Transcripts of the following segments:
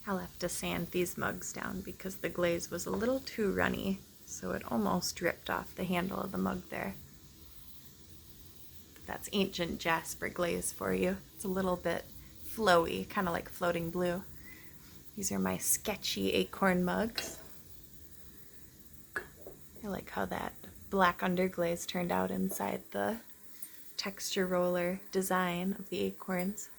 I'll have to sand these mugs down because the glaze was a little too runny, so it almost dripped off the handle of the mug there. But that's ancient jasper glaze for you. It's a little bit flowy, kind of like floating blue. These are my sketchy acorn mugs. I like how that black underglaze turned out inside the texture roller design of the acorns.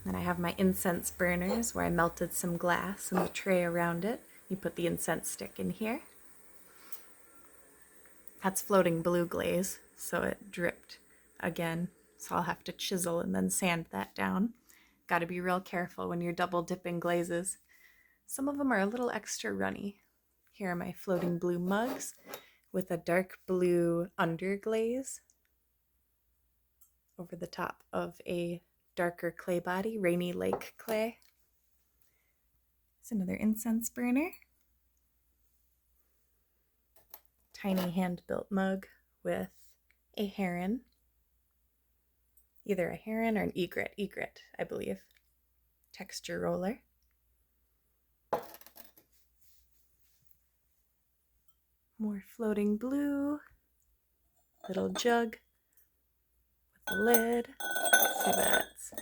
Then I have my incense burners where I melted some glass in the tray around it. You put the incense stick in here. That's floating blue glaze, so it dripped again. So I'll have to chisel and then sand that down. Got to be real careful when you're double dipping glazes. Some of them are a little extra runny. Here are my floating blue mugs with a dark blue underglaze over the top of a darker clay body, Rainy Lake clay. It's another incense burner. Tiny hand-built mug with a heron. Either a heron or an egret, I believe. Texture roller. More floating blue. Little jug with a lid. So that's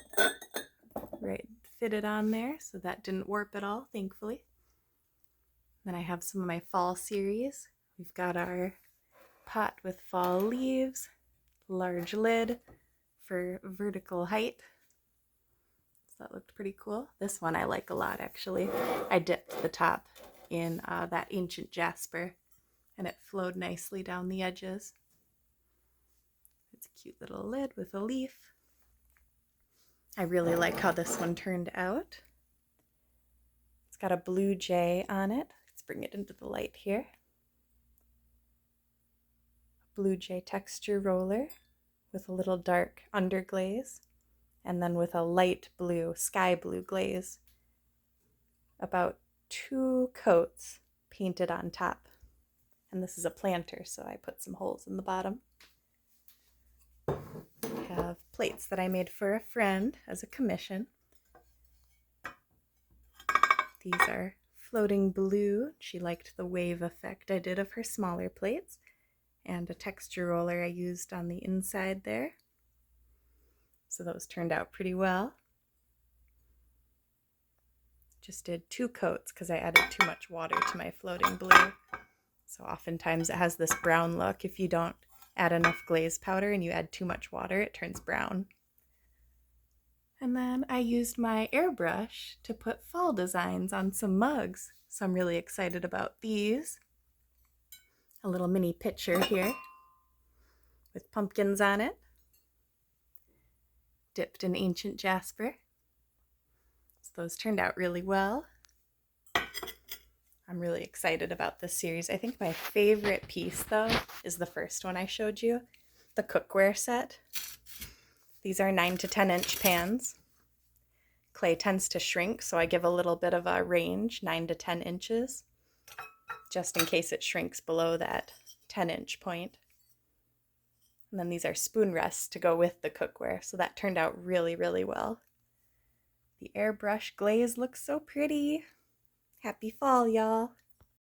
right fitted on there, so that didn't warp at all, thankfully. Then I have some of my fall series. We've got our pot with fall leaves, large lid for vertical height. So that looked pretty cool. This one I like a lot, actually. I dipped the top in that ancient jasper, and it flowed nicely down the edges. It's a cute little lid with a leaf. I really like how this one turned out. It's got a blue jay on it. Let's bring it into the light here. A blue jay texture roller with a little dark underglaze, and then with a light blue, sky blue glaze. About 2 coats painted on top. And this is a planter, so I put some holes in the bottom. I have plates that I made for a friend as a commission. These are floating blue. She liked the wave effect I did of her smaller plates, and a texture roller I used on the inside there. So those turned out pretty well. Just did 2 coats because I added too much water to my floating blue. So oftentimes it has this brown look. If you don't add enough glaze powder and you add too much water, it turns brown. And then I used my airbrush to put fall designs on some mugs. So I'm really excited about these. A little mini pitcher here with pumpkins on it, dipped in ancient jasper. So those turned out really well. I'm really excited about this series. I think my favorite piece, though, is the first one I showed you, the cookware set. These are 9 to 10 inch pans. Clay tends to shrink, so I give a little bit of a range, 9 to 10 inches, just in case it shrinks below that 10-inch point. And then these are spoon rests to go with the cookware, so that turned out really, really well. The airbrush glaze looks so pretty. Happy fall, y'all.